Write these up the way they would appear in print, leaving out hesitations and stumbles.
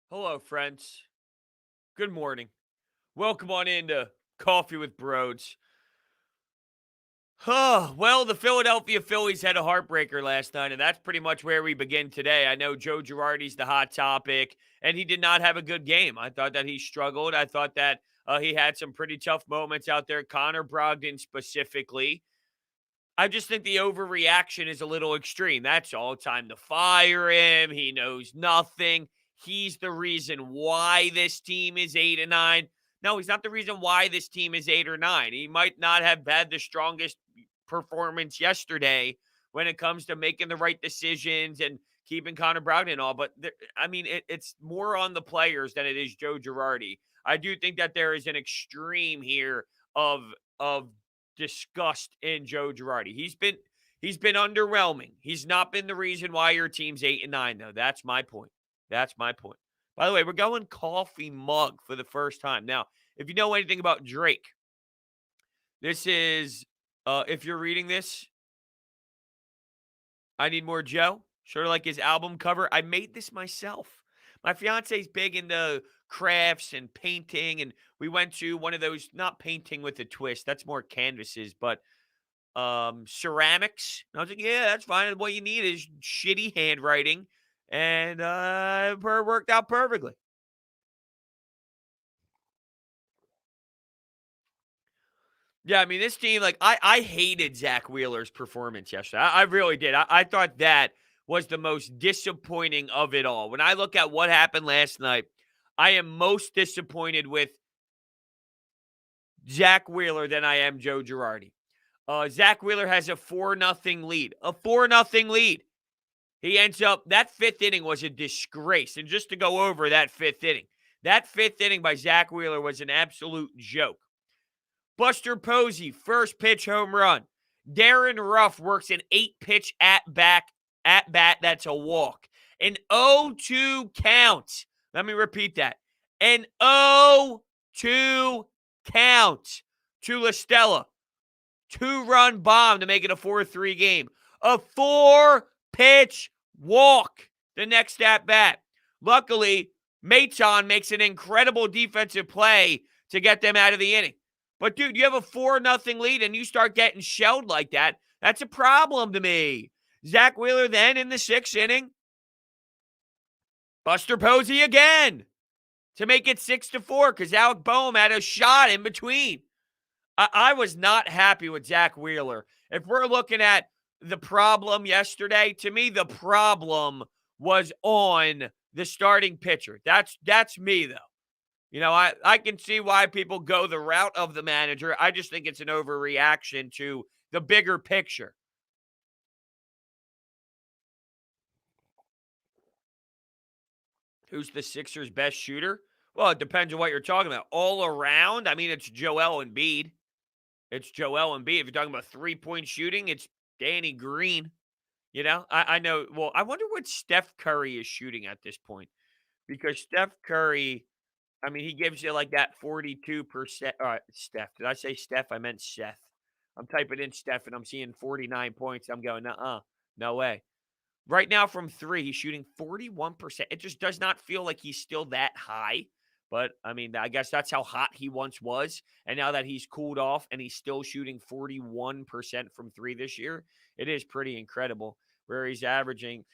Hello, friends. Good morning. Welcome on into Coffee with Brodes. Well, the Philadelphia Phillies had a heartbreaker last night, and that's pretty much where we begin today. I know Joe Girardi's the hot topic, and he did not have a good game. I thought that he struggled. I thought that he had some pretty tough moments out there. Connor Brogdon specifically. I just think the overreaction is a little extreme. That's all. Time to fire him. He knows nothing. He's the reason why this team is 8-9. No, he's not the reason why this team is 8 or 9. He might not have had the strongest performance yesterday when it comes to making the right decisions and keeping Connor Brogdon and all. But it's more on the players than it is Joe Girardi. I do think that there is an extreme here of of disgust in Joe Girardi. He's been underwhelming. He's not been the reason why your team's 8-9, though. That's my point. That's my point. By the way, we're going coffee mug for the first time. Now, if you know anything about Drake, this is if you're reading this, I Need More Joe, sort of like his album cover. I made this myself. My fiance's big into crafts and painting, and we went to one of those, not painting with a twist, that's more canvases, but ceramics. And I was like, yeah, that's fine. What you need is shitty handwriting, and it worked out perfectly. Yeah, I mean, this team, like, I hated Zach Wheeler's performance yesterday. I really did. I thought that was the most disappointing of it all. When I look at what happened last night, I am most disappointed with Zach Wheeler than I am Joe Girardi. Zach Wheeler has a 4-0 lead. A 4-0 lead. He ends up, that fifth inning was a disgrace. And just to go over that fifth inning by Zach Wheeler was an absolute joke. Buster Posey, first pitch home run. Darren Ruff works an 8-pitch at bat. That's a walk. An 0-2 count. Let me repeat that. An 0-2 count to La Stella. 2-run bomb to make it a 4-3 game. A 4-pitch walk the next at bat. Luckily, Maton makes an incredible defensive play to get them out of the inning. But, dude, you have a 4-0 lead and you start getting shelled like that. That's a problem to me. Zach Wheeler then in the 6th inning. Buster Posey again to make it 6-4 because Alec Boehm had a shot in between. I was not happy with Zach Wheeler. If we're looking at the problem yesterday, to me, the problem was on the starting pitcher. That's me, though. You know, I can see why people go the route of the manager. I just think it's an overreaction to the bigger picture. Who's the Sixers' best shooter? Well, it depends on what you're talking about. All around, I mean, it's Joel Embiid. It's Joel Embiid. If you're talking about three-point shooting, it's Danny Green. You know, I know. Well, I wonder what Steph Curry is shooting at this point because Steph Curry, I mean, he gives you like that 42%. Steph. Did I say Steph? I meant Seth. I'm typing in Steph and I'm seeing 49 points. I'm going, no way. Right now from three, he's shooting 41%. It just does not feel like he's still that high. But I mean, I guess that's how hot he once was. And now that he's cooled off and he's still shooting 41% from three this year, it is pretty incredible where he's averaging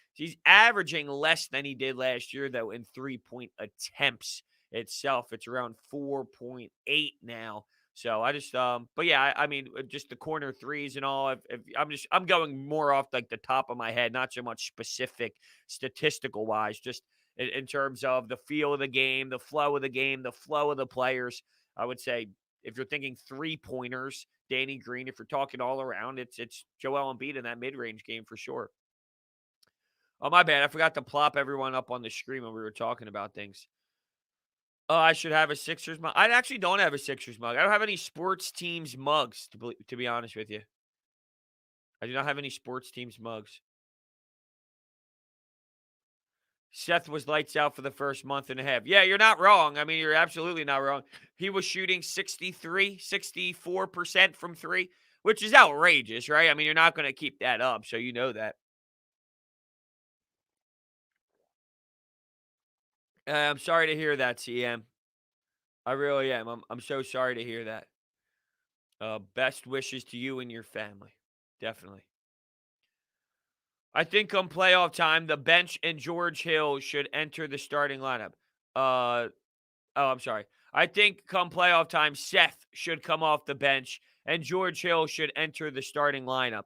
less than he did last year, though, in 3-point attempts itself. It's around 4.8 now. So I just, but yeah, I mean, just the corner threes and all. If I'm going more off like the top of my head, not so much specific statistical wise, just in terms of the feel of the game, the flow of the game, the flow of the players. I would say if you're thinking 3-pointers, Danny Green. If you're talking all around, it's Joel Embiid in that mid range game for sure. Oh, my bad. I forgot to plop everyone up on the screen when we were talking about things. Oh, I should have a Sixers mug. I actually don't have a Sixers mug. I don't have any sports teams mugs, to be honest with you. I do not have any sports teams mugs. Seth was lights out for the first month and a half. Yeah, you're not wrong. I mean, you're absolutely not wrong. He was shooting 64% from three, which is outrageous, right? I mean, you're not going to keep that up, so you know that. I'm sorry to hear that, CM. I really am. I'm so sorry to hear that. Best wishes to you and your family. Definitely. I think come playoff time, the bench and George Hill should enter the starting lineup. Uh, I'm sorry. I think come playoff time, Seth should come off the bench and George Hill should enter the starting lineup.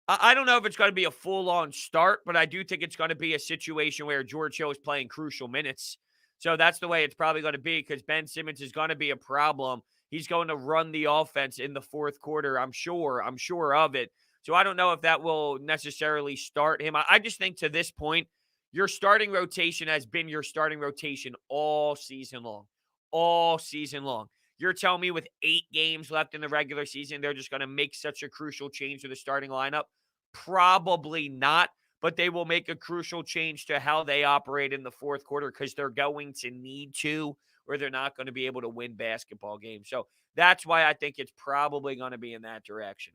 I don't know if it's going to be a full-on start, but I do think it's going to be a situation where George Hill is playing crucial minutes. So that's the way it's probably going to be because Ben Simmons is going to be a problem. He's going to run the offense in the fourth quarter, I'm sure. I'm sure of it. So I don't know if that will necessarily start him. I just think to this point, your starting rotation has been your starting rotation all season long. All season long. You're telling me with 8 games left in the regular season, they're just going to make such a crucial change to the starting lineup? Probably not, but they will make a crucial change to how they operate in the fourth quarter because they're going to need to, or they're not going to be able to win basketball games. So that's why I think it's probably going to be in that direction.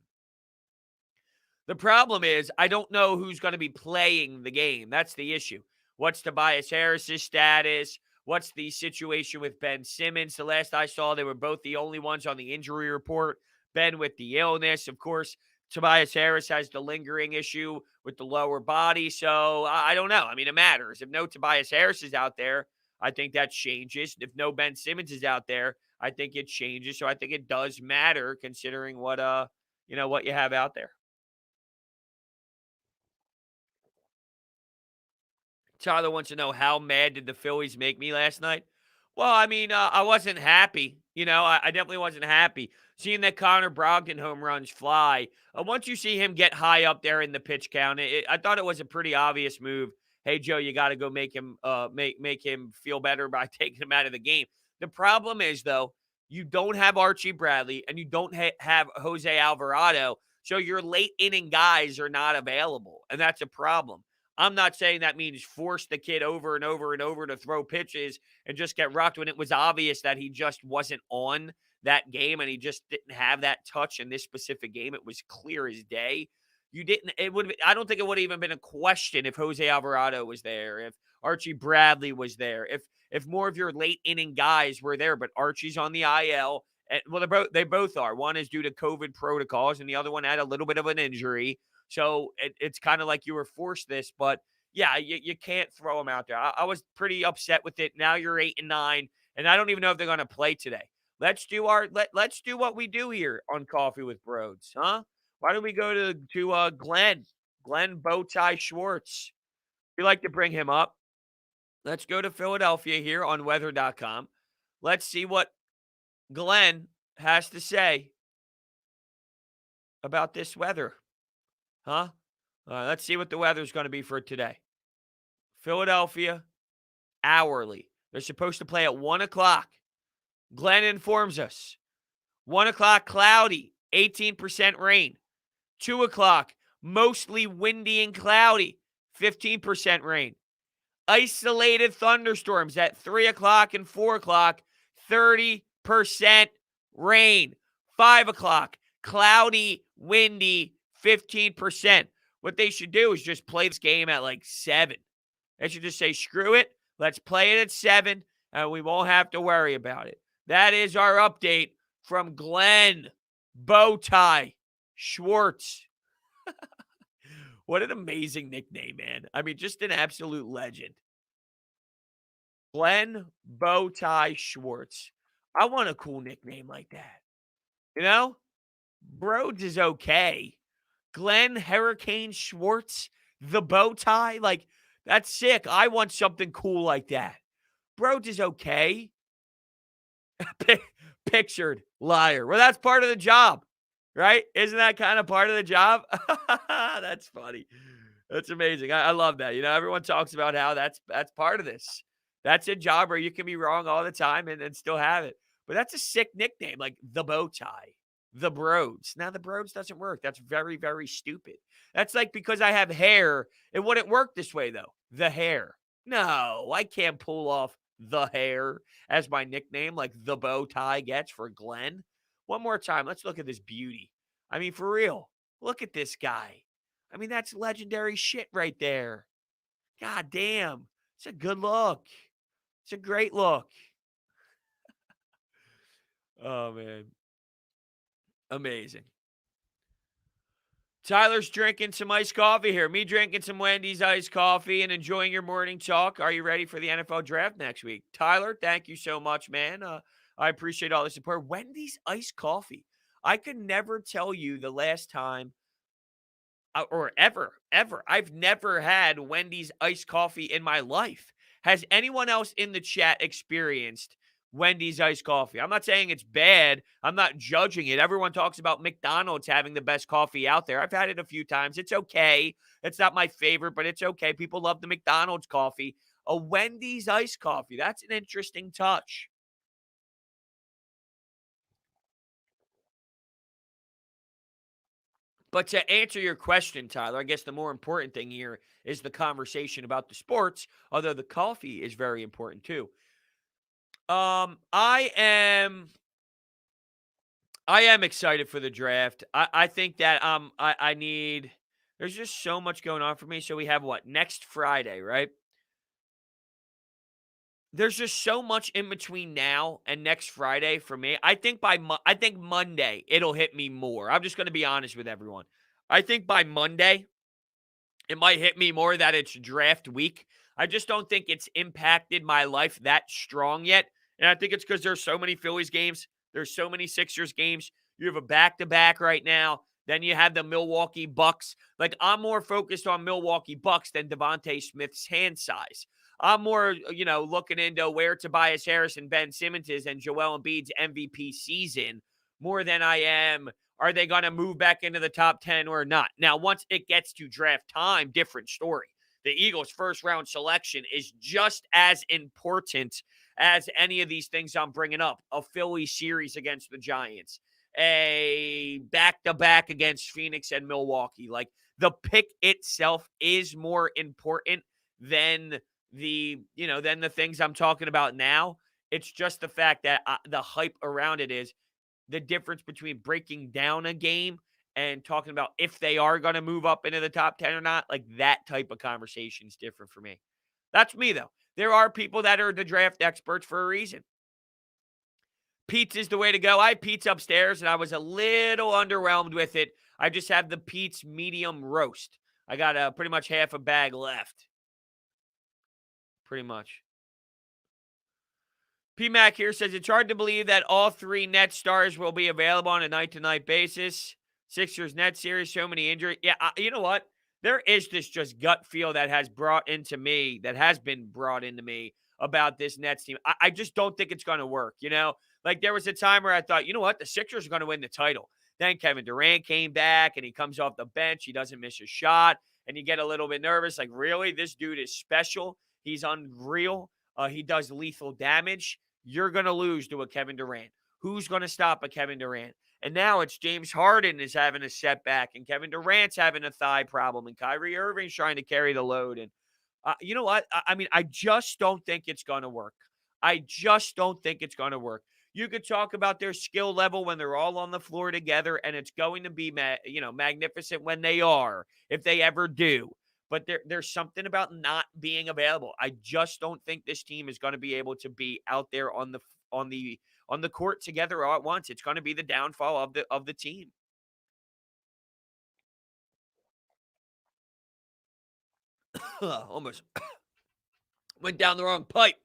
The problem is, I don't know who's going to be playing the game. That's the issue. What's Tobias Harris's status? What's the situation with Ben Simmons? The last I saw, they were both the only ones on the injury report. Ben with the illness. Of course, Tobias Harris has the lingering issue with the lower body. So I don't know. I mean, it matters. If no Tobias Harris is out there, I think that changes. If no Ben Simmons is out there, I think it changes. So I think it does matter considering what you have out there. Tyler wants to know how mad did the Phillies make me last night? Well, I mean, I wasn't happy. I definitely wasn't happy seeing that Connor Brogdon home runs fly. Once you see him get high up there in the pitch count, I thought it was a pretty obvious move. Hey, Joe, you got to go make him make him feel better by taking him out of the game. The problem is though, you don't have Archie Bradley and you don't have Jose Alvarado, so your late inning guys are not available, and that's a problem. I'm not saying that means force the kid over and over and over to throw pitches and just get rocked when it was obvious that he just wasn't on that game and he just didn't have that touch in this specific game. It was clear as day. You didn't, it would, I don't think it would have even been a question if Jose Alvarado was there, if Archie Bradley was there, if more of your late inning guys were there, but Archie's on the IL. And, well, they both are. One is due to COVID protocols, and the other one had a little bit of an injury. So it's kind of like you were forced this, but yeah, you can't throw them out there. I was pretty upset with it. Now you're 8-9, and I don't even know if they're going to play today. Let's do what we do here on Coffee with Brodes, huh? Why don't we go to Glenn Bowtie Schwartz? We like to bring him up. Let's go to Philadelphia here on weather.com. Let's see what Glenn has to say about this weather, huh? Let's see what the weather's going to be for today. Philadelphia, hourly. They're supposed to play at 1 o'clock. Glenn informs us. 1 o'clock, cloudy, 18% rain. 2 o'clock, mostly windy and cloudy, 15% rain. Isolated thunderstorms at 3 o'clock and 4 o'clock, 30% rain. 5 o'clock, cloudy, windy, 15%. What they should do is just play this game at like 7. They should just say, screw it. Let's play it at 7, and we won't have to worry about it. That is our update from Glenn Bowtie Schwartz. What an amazing nickname, man. I mean, just an absolute legend. Glenn Bowtie Schwartz. I want a cool nickname like that. You know? Brodes is okay. Glenn Hurricane Schwartz, the bow tie, like that's sick. I want something cool like that. Brodes is okay. Pictured liar. Well, that's part of the job, right? Isn't that kind of part of the job? That's funny. That's amazing. I love that. Everyone talks about how that's part of this. That's a job where you can be wrong all the time and still have it. But that's a sick nickname, like the bow tie. The Brodes. Now, the Brodes doesn't work. That's very, very stupid. That's like because I have hair, it wouldn't work this way, though. The hair. No, I can't pull off the hair as my nickname like the bow tie gets for Glenn. One more time. Let's look at this beauty. I mean, for real. Look at this guy. I mean, that's legendary shit right there. God damn. It's a good look. It's a great look. Oh, man. Amazing. Tyler's drinking some iced coffee here. Me drinking some Wendy's iced coffee and enjoying your morning talk. Are you ready for the NFL draft next week? Tyler, thank you so much, man. I appreciate all the support. Wendy's iced coffee. I could never tell you the last time or ever. I've never had Wendy's iced coffee in my life. Has anyone else in the chat experienced Wendy's iced coffee? I'm not saying it's bad. I'm not judging it. Everyone talks about McDonald's having the best coffee out there. I've had it a few times. It's okay. It's not my favorite, but it's okay. People love the McDonald's coffee. A Wendy's iced coffee. That's an interesting touch. But to answer your question, Tyler, I guess the more important thing here is the conversation about the sports, although the coffee is very important too. I am excited for the draft. I think that I need there's just so much going on for me. So we have what next Friday, right? There's just so much in between now and next Friday for me. I think Monday it'll hit me more. I'm just going to be honest with everyone. I think by Monday it might hit me more that it's draft week. I just don't think it's impacted my life that strong yet. And I think it's because there's so many Phillies games. There's so many Sixers games. You have a back-to-back right now. Then you have the Milwaukee Bucks. Like, I'm more focused on Milwaukee Bucks than Devontae Smith's hand size. I'm more, looking into where Tobias Harris and Ben Simmons is and Joel Embiid's MVP season more than I am are they going to move back into the top 10 or not? Now, once it gets to draft time, different story. The Eagles' first round selection is just as important as any of these things I'm bringing up. A Philly series against the Giants, a back-to-back against Phoenix and Milwaukee. Like, the pick itself is more important than than the things I'm talking about now. It's just the fact that the hype around it is the difference between breaking down a game and talking about if they are going to move up into the top 10 or not, like that type of conversation is different for me. That's me, though. There are people that are the draft experts for a reason. Pete's is the way to go. I had Pete's upstairs, and I was a little underwhelmed with it. I just have the Pete's medium roast. I got pretty much half a bag left. Pretty much. PMAC here says it's hard to believe that all three net stars will be available on a night-to-night basis. Sixers net series, so many injuries. Yeah, you know what? There is this just gut feel that has been brought into me about this Nets team. I just don't think it's going to work, Like, there was a time where I thought, you know what? The Sixers are going to win the title. Then Kevin Durant came back, and he comes off the bench. He doesn't miss a shot, and you get a little bit nervous. Like, really? This dude is special. He's unreal. He does lethal damage. You're going to lose to a Kevin Durant. Who's going to stop a Kevin Durant? And now it's James Harden is having a setback, and Kevin Durant's having a thigh problem, and Kyrie Irving's trying to carry the load. And you know what? I mean, I just don't think it's going to work. I just don't think it's going to work. You could talk about their skill level when they're all on the floor together, and it's going to be, magnificent when they are, if they ever do. But there's something about not being available. I just don't think this team is going to be able to be out there on the court together all at once. It's going to be the downfall of the team. Almost went down the wrong pipe.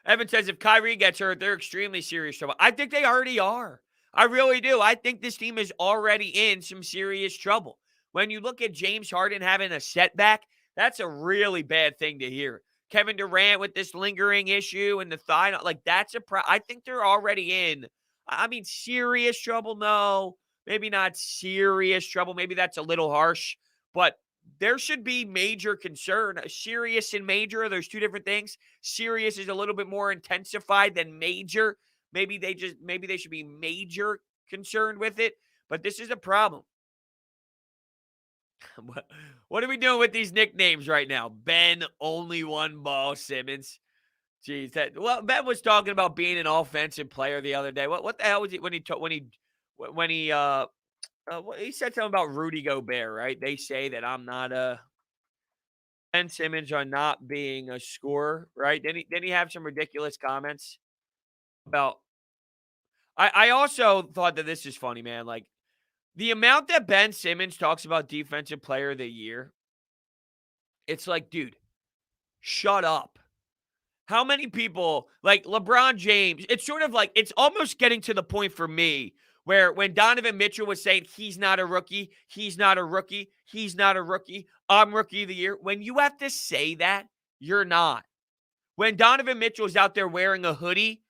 Evan says if Kyrie gets hurt, they're extremely serious trouble. I think they already are. I really do. I think this team is already in some serious trouble. When you look at James Harden having a setback, that's a really bad thing to hear. Kevin Durant with this lingering issue and the thigh, like that's I think they're already in. I mean, serious trouble. No, maybe not serious trouble. Maybe that's a little harsh, but there should be major concern. Serious and major, there's two different things. Serious is a little bit more intensified than major. Maybe they should be major concerned with it, but this is a problem. What are we doing with these nicknames right now? Ben, only one ball, Simmons. Jeez, Ben was talking about being an offensive player the other day. What the hell was he when he said something about Rudy Gobert, right? They say that I'm not Ben Simmons on not being a scorer, right? Then he have some ridiculous comments about. I also thought that this is funny, man. Like the amount that Ben Simmons talks about defensive player of the year, it's like, dude, shut up. How many people, like LeBron James, it's sort of like, it's almost getting to the point for me where when Donovan Mitchell was saying he's not a rookie, he's not a rookie, he's not a rookie, I'm rookie of the year. When you have to say that, you're not. When Donovan Mitchell's out there wearing a hoodie,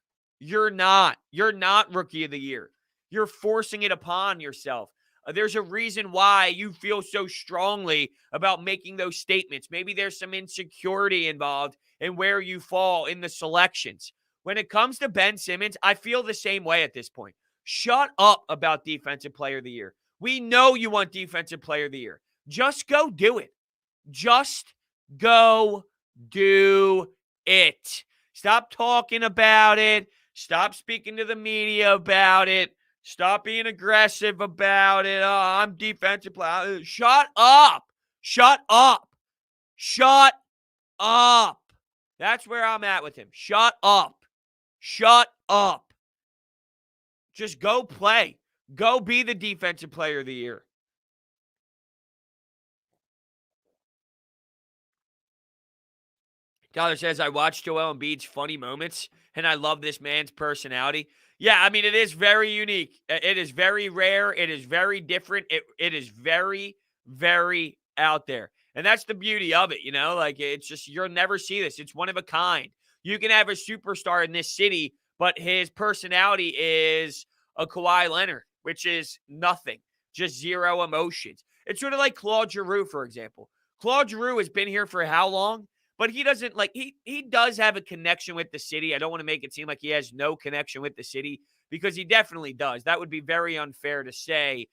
you're not. You're not rookie of the year. You're forcing it upon yourself. There's a reason why you feel so strongly about making those statements. Maybe there's some insecurity involved in where you fall in the selections. When it comes to Ben Simmons, I feel the same way at this point. Shut up about Defensive Player of the Year. We know you want Defensive Player of the Year. Just go do it. Just go do it. Stop talking about it. Stop speaking to the media about it. Stop being aggressive about it. Oh, I'm defensive player. Shut up. Shut up. Shut up. That's where I'm at with him. Shut up. Shut up. Just go play. Go be the defensive player of the year. Tyler says, I watched Joel Embiid's funny moments, and I love this man's personality. Yeah, I mean, it is very unique. It is very rare. It is very different. It is very, very out there. And that's the beauty of it, you know? Like, it's just, you'll never see this. It's one of a kind. You can have a superstar in this city, but his personality is a Kawhi Leonard, which is nothing, just zero emotions. It's sort of like Claude Giroux, for example. Claude Giroux has been here for how long? But he doesn't like he does have a connection with the city. I don't want to make it seem like he has no connection with the city because he definitely does. That would be very unfair to say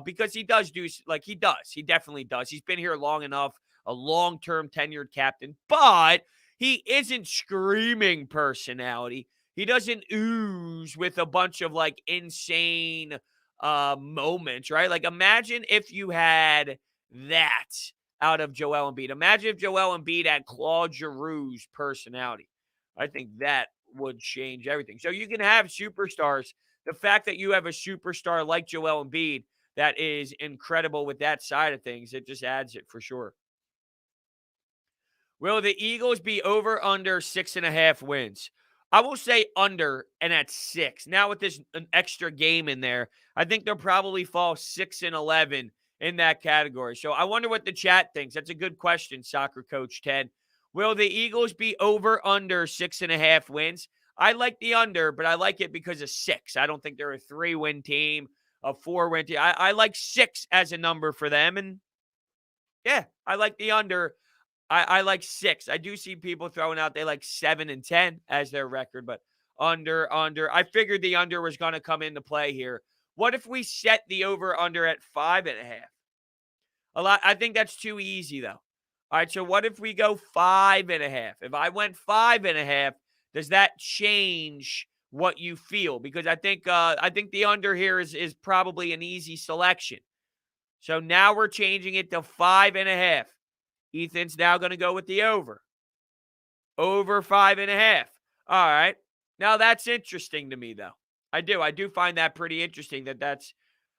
because he does do like he does. He definitely does. He's been here long enough, a long-term tenured captain, but he isn't screaming personality. He doesn't ooze with a bunch of like insane moments, right? Like imagine if you had that out of Joel Embiid. Imagine if Joel Embiid had Claude Giroux's personality. I think that would change everything. So you can have superstars. The fact that you have a superstar like Joel Embiid that is incredible with that side of things, it just adds it for sure. Will the Eagles be over under 6.5 wins? I will say under and at 6. Now with this an extra game in there, I think they'll probably fall 6-11 in that category. So I wonder what the chat thinks. That's a good question, soccer coach Ted. Will the Eagles be over under 6.5 wins? I like the under, but I like it because of 6. I don't think they're a 3-win team, a 4-win team. I like 6 as a number for them. And yeah, I like the under. I like 6. I do see people throwing out they like 7 and 10 as their record, but under. I figured the under was going to come into play here. What if we set the over under at 5.5? A lot. I think that's too easy though. All right. So what if we go 5.5? If I went 5.5, does that change what you feel? Because I think the under here is probably an easy selection. So now we're changing it to 5.5. Ethan's now going to go with the over. Over 5.5. All right. Now that's interesting to me, though. I do find that pretty interesting that's,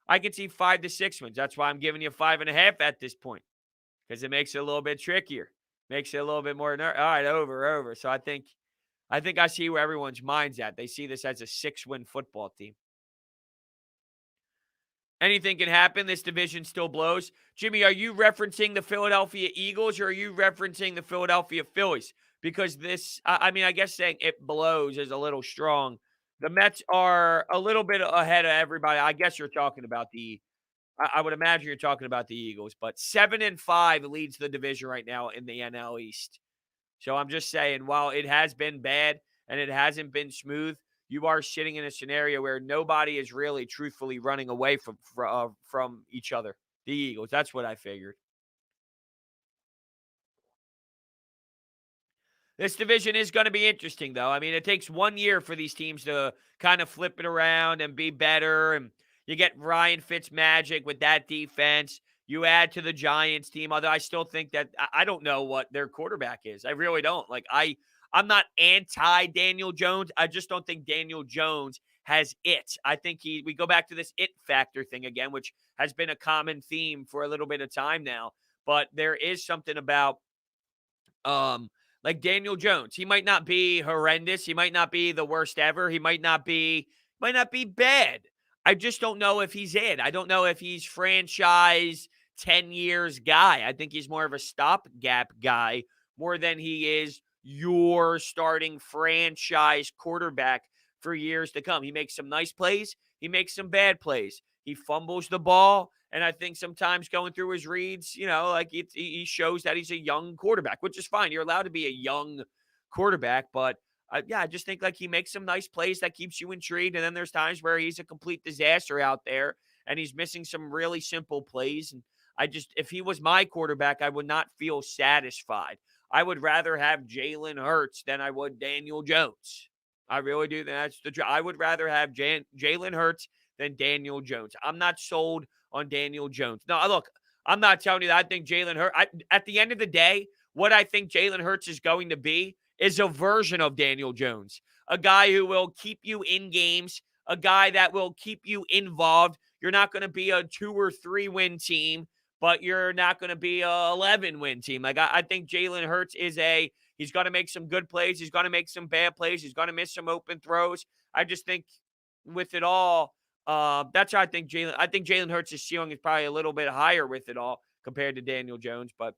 I can see 5 to 6 wins. That's why I'm giving you 5.5 at this point because it makes it a little bit trickier. Makes it a little bit more, all right, over. So I think I see where everyone's mind's at. They see this as a 6-win football team. Anything can happen. This division still blows. Jimmy, are you referencing the Philadelphia Eagles or are you referencing the Philadelphia Phillies? Because this, I mean, I guess saying it blows is a little strong. The Mets are a little bit ahead of everybody. I guess you're talking about I would imagine you're talking about the Eagles, but 7-5 leads the division right now in the NL East. So I'm just saying, while it has been bad and it hasn't been smooth, you are sitting in a scenario where nobody is really truthfully running away from each other. The Eagles. That's what I figured. This division is going to be interesting, though. I mean, it takes 1 year for these teams to kind of flip it around and be better. And you get Ryan Fitzmagic with that defense. You add to the Giants team, although I still think that I don't know what their quarterback is. I really don't. Like I'm not anti Daniel Jones. I just don't think Daniel Jones has it. I think we go back to this it factor thing again, which has been a common theme for a little bit of time now. But there is something about um like Daniel Jones. He might not be horrendous. He might not be the worst ever. He might not be bad. I just don't know if he's it. I don't know if he's franchise 10 years guy. I think he's more of a stopgap guy more than he is your starting franchise quarterback for years to come. He makes some nice plays, he makes some bad plays. He fumbles the ball, and I think sometimes going through his reads, like he shows that he's a young quarterback, which is fine. You're allowed to be a young quarterback, but yeah, I just think like he makes some nice plays that keeps you intrigued. And then there's times where he's a complete disaster out there and he's missing some really simple plays. And if he was my quarterback, I would not feel satisfied. I would rather have Jalen Hurts than I would Daniel Jones. I really do. I would rather have Jalen Hurts than Daniel Jones. I'm not sold on Daniel Jones. No, look, I'm not telling you that I think Jalen Hurts. At the end of the day, what I think Jalen Hurts is going to be is a version of Daniel Jones, a guy who will keep you in games, a guy that will keep you involved. You're not going to be a 2 or 3 win team, but you're not going to be a 11 win team. Like I think Jalen Hurts he's going to make some good plays. He's going to make some bad plays. He's going to miss some open throws. I just think with it all, that's how I think Jalen Hurts' ceiling is probably a little bit higher with it all compared to Daniel Jones. But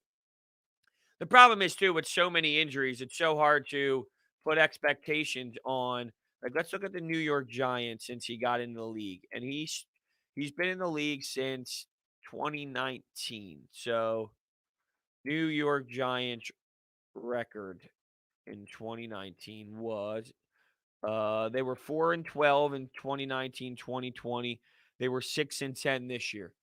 the problem is, too, with so many injuries, it's so hard to put expectations on. Like, let's look at the New York Giants since he got into the league. And he's been in the league since 2019. So, New York Giants record in 2019 was they were 4-12 in 2019, 2020. They were 6-10 this year.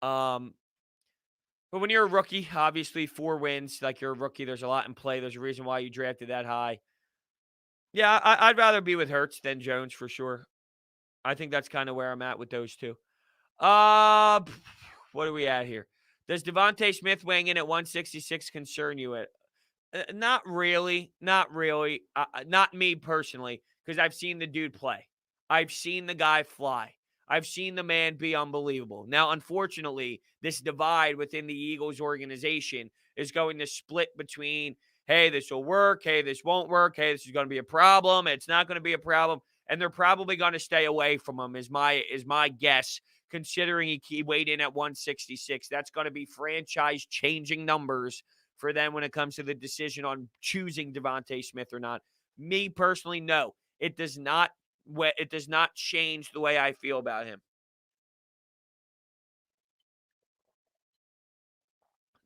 But when you're a rookie, obviously 4 wins, like you're a rookie, there's a lot in play. There's a reason why you drafted that high. Yeah, I'd rather be with Hurts than Jones for sure. I think that's kind of where I'm at with those two. What are we at here? Does Devontae Smith weighing in at 166 concern you? Not really. Not really. Not me personally, because I've seen the dude play. I've seen the guy fly. I've seen the man be unbelievable. Now, unfortunately, this divide within the Eagles organization is going to split between, hey, this will work. Hey, this won't work. Hey, this is going to be a problem. It's not going to be a problem. And they're probably going to stay away from him is my guess, considering he weighed in at 166. That's going to be franchise-changing numbers for them when it comes to the decision on choosing Devontae Smith or not. Me personally, no. It does not change the way I feel about him.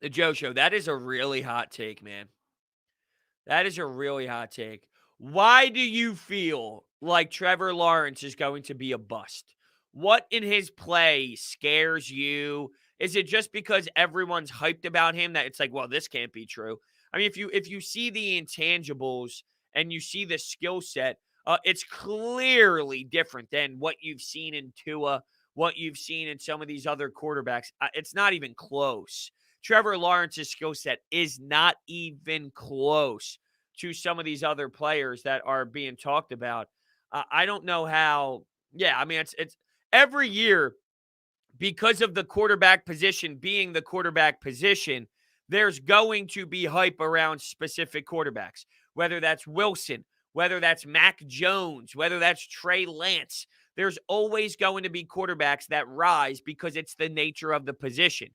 The Joe Show, that is a really hot take, man. That is a really hot take. Why do you feel like Trevor Lawrence is going to be a bust? What in his play scares you? Is it just because everyone's hyped about him that it's like, well, this can't be true? I mean, if you see the intangibles and you see the skill set, it's clearly different than what you've seen in Tua, what you've seen in some of these other quarterbacks. It's not even close. Trevor Lawrence's skill set is not even close to some of these other players that are being talked about. I don't know how. Yeah, I mean, it's every year because of the quarterback position being the quarterback position. There's going to be hype around specific quarterbacks, whether that's Wilson, whether that's Mac Jones, whether that's Trey Lance. There's always going to be quarterbacks that rise because it's the nature of the position.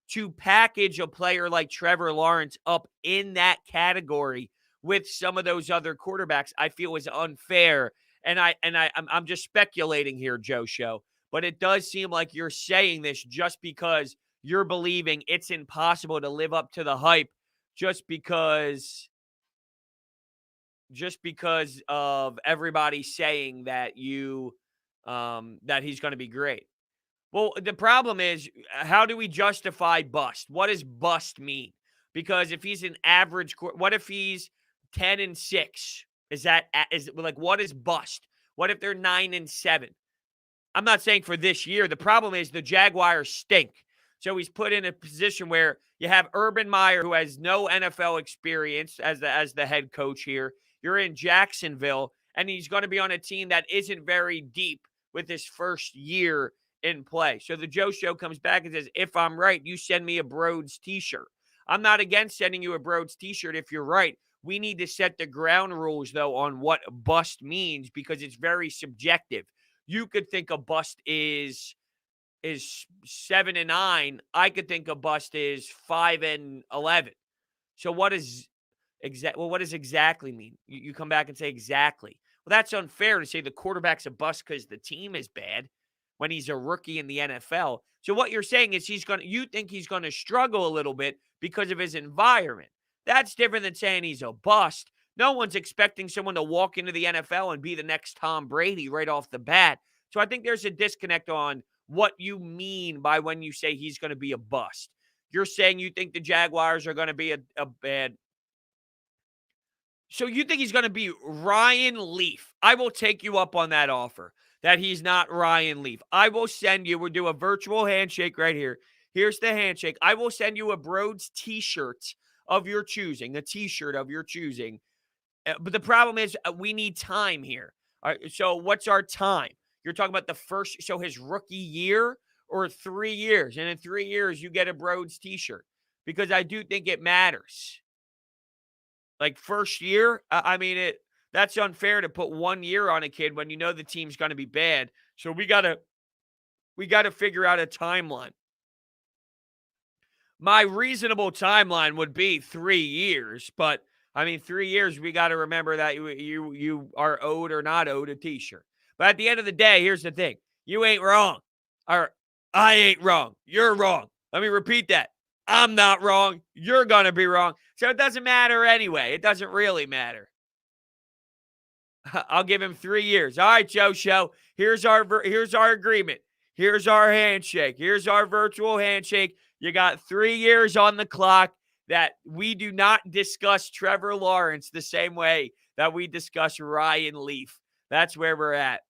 To package a player like Trevor Lawrence up in that category with some of those other quarterbacks, I feel is unfair. And I'm just speculating here, Joe Show, but it does seem like you're saying this just because you're believing it's impossible to live up to the hype just because of everybody saying that that he's going to be great. Well, the problem is, how do we justify bust? What does bust mean? Because if he's an average, what if he's 10-6? Is like, what is bust? What if they're 9-7? I'm not saying for this year. The problem is the Jaguars stink. So he's put in a position where you have Urban Meyer, who has no NFL experience as the head coach here. You're in Jacksonville, and he's going to be on a team that isn't very deep with his first year in play. So the Joe Show comes back and says, if I'm right, you send me a Brodes t-shirt. I'm not against sending you a Brodes t-shirt if you're right. We need to set the ground rules, though, on what bust means because it's very subjective. You could think a bust is 7-9. I could think a bust is 5-11. So what does what does exactly mean? You come back and say exactly. Well, that's unfair to say the quarterback's a bust because the team is bad when he's a rookie in the NFL. So what you're saying is you think he's gonna struggle a little bit because of his environment. That's different than saying he's a bust. No one's expecting someone to walk into the NFL and be the next Tom Brady right off the bat. So I think there's a disconnect on what you mean by when you say he's going to be a bust. You're saying you think the Jaguars are going to be a bad. So you think he's going to be Ryan Leaf. I will take you up on that offer that he's not Ryan Leaf. I will send you, we'll do a virtual handshake right here. Here's the handshake. I will send you a Brodes t-shirt of your choosing, a t-shirt of your choosing. But the problem is we need time here. All right, so what's our time? You're talking about so his rookie year or 3 years. And in 3 years, you get a Brodes t-shirt because I do think it matters. Like first year, I mean, that's unfair to put 1 year on a kid when you know the team's going to be bad. So we got to figure out a timeline. My reasonable timeline would be 3 years, but I mean, 3 years, we got to remember that you are owed or not owed a t-shirt. But at the end of the day, here's the thing. You ain't wrong. Or I ain't wrong. You're wrong. Let me repeat that. I'm not wrong. You're going to be wrong. So it doesn't matter anyway. It doesn't really matter. I'll give him 3 years. All right, Joe Show. Here's our agreement. Here's our handshake. Here's our virtual handshake. You got 3 years on the clock that we do not discuss Trevor Lawrence the same way that we discuss Ryan Leaf. That's where we're at.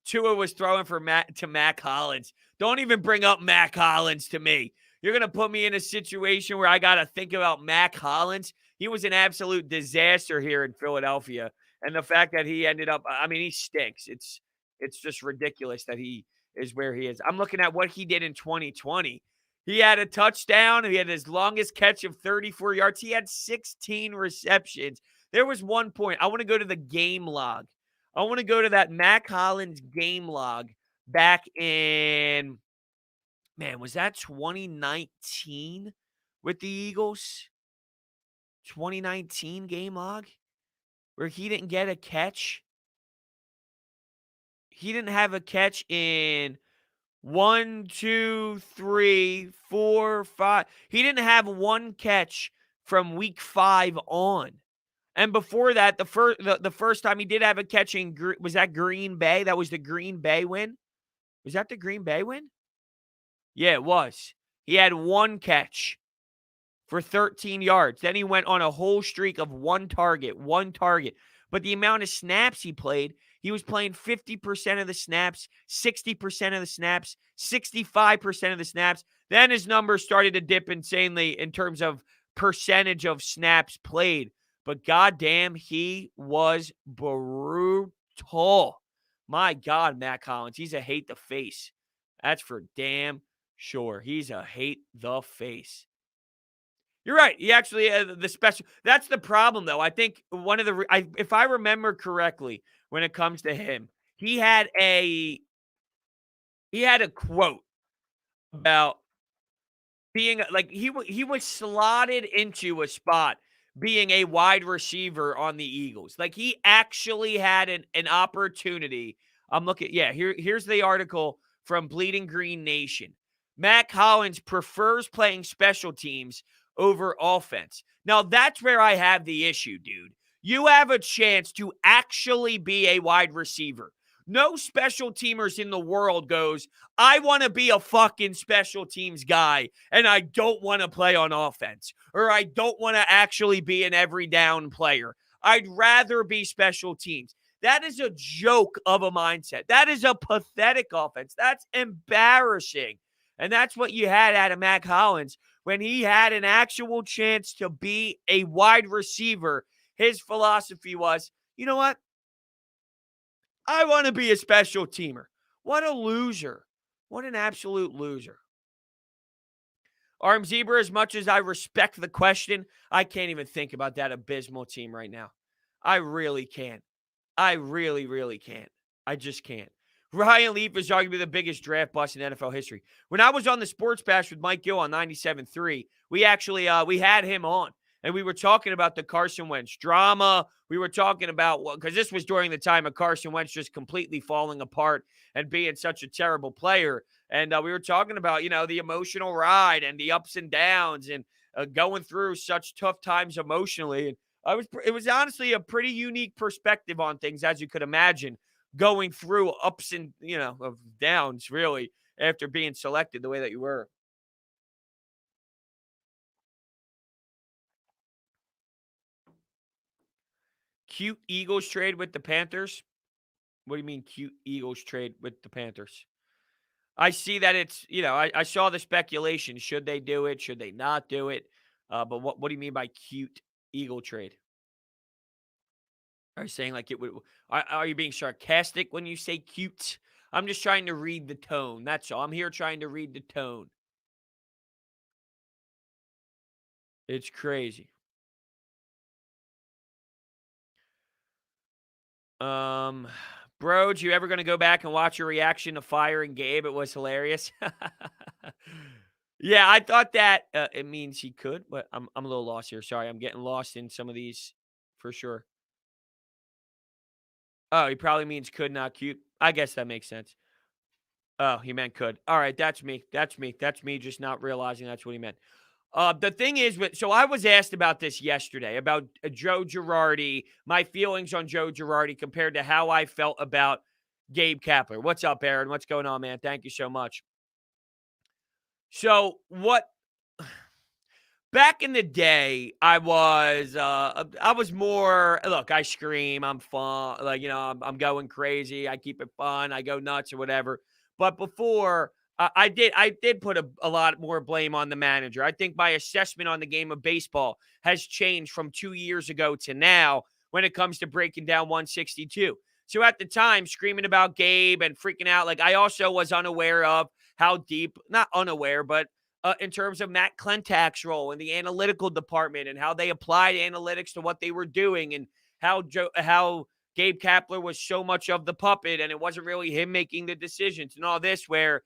Tua was throwing to Mac Hollins. Don't even bring up Mac Hollins to me. You're going to put me in a situation where I got to think about Mac Hollins. He was an absolute disaster here in Philadelphia. And the fact that he ended up, I mean, he stinks. It's just ridiculous that he is where he is. I'm looking at what he did in 2020. He had a touchdown. He had his longest catch of 34 yards. He had 16 receptions. There was one point. I want to go to the game log. I want to go to that Mac Hollins game log back in, man, was that 2019 with the Eagles? 2019 game log where he didn't get a catch. He didn't have a catch in 1, 2, 3, 4, 5. He didn't have one catch from week 5 on. And before that, the first time he did have a catch was that Green Bay? That was the Green Bay win? Was that the Green Bay win? Yeah, it was. He had one catch for 13 yards. Then he went on a whole streak of one target. But the amount of snaps he played, he was playing 50% of the snaps, 60% of the snaps, 65% of the snaps. Then his numbers started to dip insanely in terms of percentage of snaps played. But goddamn, he was brutal. My God, Matt Collins, he's a hate the face. That's for damn sure. He's a hate the face. You're right. He actually the special. That's the problem, though. I think one of the if I remember correctly, when it comes to him, he had a quote about being like he was slotted into a spot being a wide receiver on the Eagles. Like he actually had an opportunity. I'm looking. Yeah, here's the article from Bleeding Green Nation. Mac Hollins prefers playing special teams over offense. Now, that's where I have the issue, dude. You have a chance to actually be a wide receiver. No special teamers in the world goes, I want to be a fucking special teams guy, and I don't want to play on offense, or I don't want to actually be an every down player. I'd rather be special teams. That is a joke of a mindset. That is a pathetic offense. That's embarrassing. And that's what you had out of Mac Hollins when he had an actual chance to be a wide receiver. His philosophy was, you know what? I want to be a special teamer. What a loser. What an absolute loser. Arm Zebra, as much as I respect the question, I can't even think about that abysmal team right now. I really can't. I really, really can't. I just can't. Ryan Leaf is arguably the biggest draft bust in NFL history. When I was on the Sports Bash with Mike Gill on 97.3, we actually we had him on, and we were talking about the Carson Wentz drama. We were talking about, because this was during the time of Carson Wentz just completely falling apart and being such a terrible player. And we were talking about, the emotional ride and the ups and downs and going through such tough times emotionally. And it was honestly a pretty unique perspective on things, as you could imagine, going through ups and, of downs, really, after being selected the way that you were. Cute Eagles trade with the Panthers. What do you mean, cute Eagles trade with the Panthers? I see that it's, I saw the speculation. Should they do it? Should they not do it? But what do you mean by cute Eagle trade? Are you saying like it would? Are you being sarcastic when you say cute? I'm just trying to read the tone. That's all. I'm here trying to read the tone. It's crazy. Um, Brodes, you ever going to go back and watch your reaction to firing Gabe? It was hilarious. Yeah, I thought that it means he could, but I'm a little lost here. Sorry, I'm getting lost in some of these for sure. Oh, he probably means could, not cute. I guess that makes sense. Oh, he meant could. All right, that's me. That's me. That's me just not realizing that's what he meant. The thing is, so I was asked about this yesterday about Joe Girardi, my feelings on Joe Girardi compared to how I felt about Gabe Kapler. What's up, Aaron? What's going on, man? Thank you so much. So, back in the day, I was more, look, I scream, I'm fun, like, I'm going crazy, I keep it fun, I go nuts or whatever. But before, I did put a lot more blame on the manager. I think my assessment on the game of baseball has changed from 2 years ago to now when it comes to breaking down 162. So at the time, screaming about Gabe and freaking out, like, I also was unaware of how deep, not unaware, but in terms of Matt Klentak's role in the analytical department and how they applied analytics to what they were doing, and how Gabe Kapler was so much of the puppet and it wasn't really him making the decisions and all this, where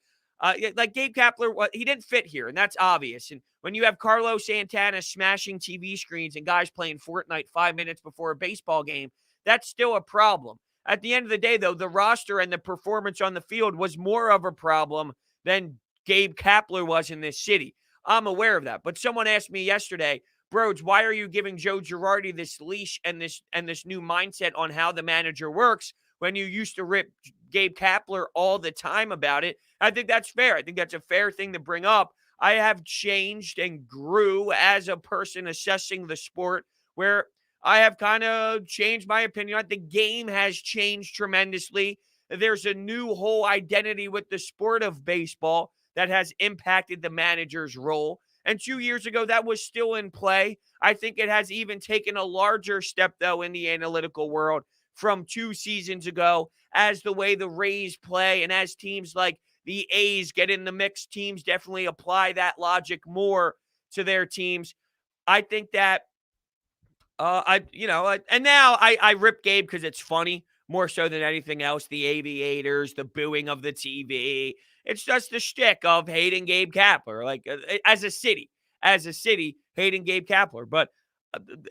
like Gabe Kapler, he didn't fit here, and that's obvious. And when you have Carlos Santana smashing TV screens and guys playing Fortnite 5 minutes before a baseball game, that's still a problem. At the end of the day, though, the roster and the performance on the field was more of a problem than Gabe Kapler was in this city. I'm aware of that. But someone asked me yesterday, Brodes, why are you giving Joe Girardi this leash and this new mindset on how the manager works when you used to rip Gabe Kapler all the time about it? I think that's fair. I think that's a fair thing to bring up. I have changed and grew as a person assessing the sport, where I have kind of changed my opinion. The game has changed tremendously. There's a new whole identity with the sport of baseball that has impacted the manager's role. And 2 years ago, that was still in play. I think it has even taken a larger step, though, in the analytical world from 2 seasons ago, as the way the Rays play and as teams like the A's get in the mix, teams definitely apply that logic more to their teams. I think that and now I rip Gabe because it's funny more so than anything else. The aviators, the booing of the TV. It's just the shtick of hating Gabe Kapler, like as a city, hating Gabe Kapler. But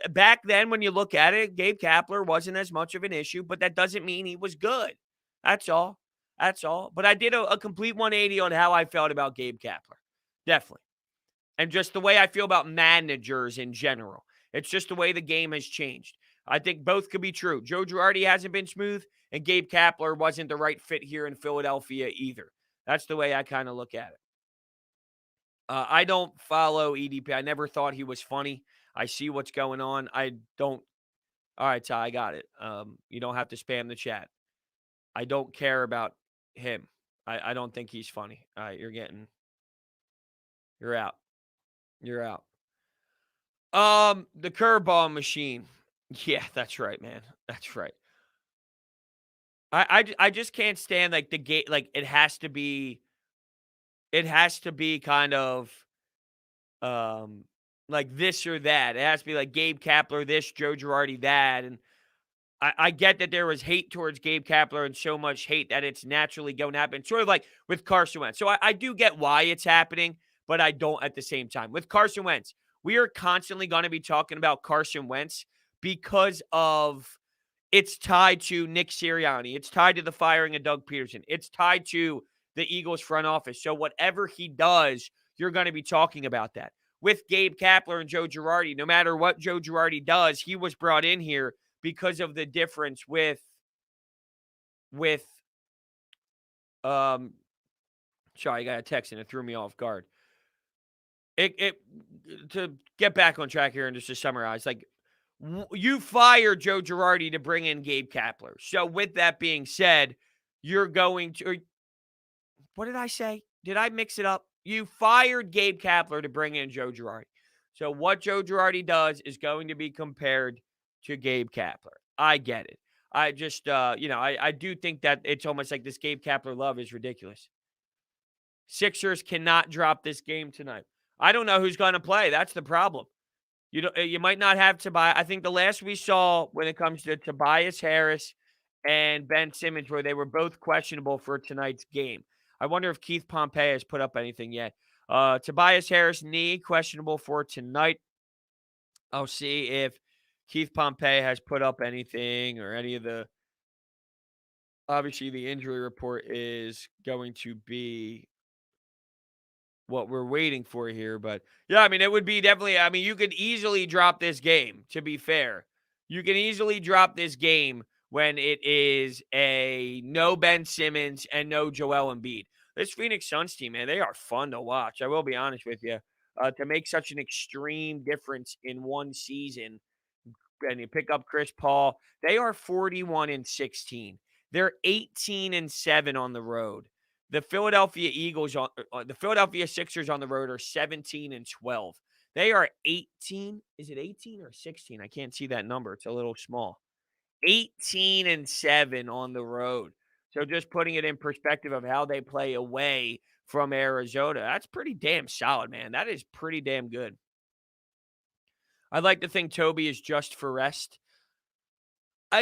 back then, when you look at it, Gabe Kapler wasn't as much of an issue, but that doesn't mean he was good. That's all. That's all. But I did a complete 180 on how I felt about Gabe Kapler. Definitely. And just the way I feel about managers in general. It's just the way the game has changed. I think both could be true. Joe Girardi hasn't been smooth, and Gabe Kapler wasn't the right fit here in Philadelphia either. That's the way I kind of look at it. I don't follow EDP. I never thought he was funny. I see what's going on. I don't. All right, Ty, I got it. You don't have to spam the chat. I don't care about him. I don't think he's funny. All right, you're getting You're out. You're out. The curveball machine. Yeah, that's right, man. That's right. I just can't stand like the gate. Like it has to be kind of um like this or that. It has to be like Gabe Kapler this, Joe Girardi that, and I get that there was hate towards Gabe Kapler and so much hate that it's naturally going to happen. Sort of like with Carson Wentz. So I do get why it's happening, but I don't at the same time. With Carson Wentz, we are constantly going to be talking about Carson Wentz because of it's tied to Nick Sirianni. It's tied to the firing of Doug Peterson. It's tied to the Eagles front office. So whatever he does, you're going to be talking about that. With Gabe Kapler and Joe Girardi, no matter what Joe Girardi does, he was brought in here because of the difference with sorry, I got a text and it threw me off guard. It to get back on track here and just to summarize, like you fired Joe Girardi to bring in Gabe Kapler. So with that being said, you're going to what did I say? Did I mix it up? You fired Gabe Kapler to bring in Joe Girardi. So what Joe Girardi does is going to be compared to Gabe Kapler. I get it. I just, I do think that it's almost like this Gabe Kapler love is ridiculous. Sixers cannot drop this game tonight. I don't know who's going to play. That's the problem. You might not have Tobias. I think the last we saw when it comes to Tobias Harris and Ben Simmons, where they were both questionable for tonight's game. I wonder if Keith Pompey has put up anything yet. Tobias Harris, knee, questionable for tonight. I'll see if Keith Pompey has put up anything or any of the. Obviously, the injury report is going to be what we're waiting for here. But yeah, I mean, it would be definitely, I mean, you could easily drop this game, to be fair. You can easily drop this game when it is a no Ben Simmons and no Joel Embiid. This Phoenix Suns team, man, they are fun to watch. I will be honest with you. To make such an extreme difference in one season, and you pick up Chris Paul, they are 41-16. They're 18-7 on the road. The Philadelphia the Philadelphia Sixers on the road are 17-12. They are 18. Is it 18 or 16? I can't see that number. It's a little small. 18-7 on the road. So just putting it in perspective of how they play away from Arizona, that's pretty damn solid, man. That is pretty damn good. I'd like to think Toby is just for rest.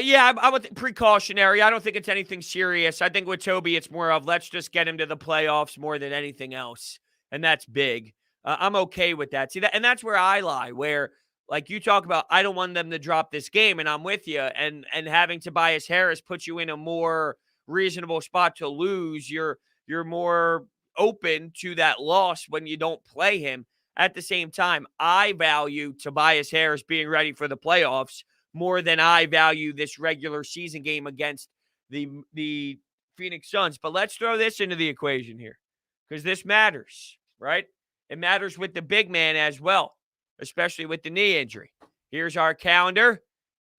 Yeah, I would think precautionary. I don't think it's anything serious. I think with Toby, it's more of let's just get him to the playoffs more than anything else, and that's big. I'm okay with that. See that, and that's where I lie. Where like you talk about, I don't want them to drop this game, and I'm with you. And having Tobias Harris put you in a more reasonable spot to lose. You're more open to that loss when you don't play him. At the same time, I value Tobias Harris being ready for the playoffs more than I value this regular season game against the Phoenix Suns. But let's throw this into the equation here because this matters, right? It matters with the big man as well, especially with the knee injury. Here's our calendar.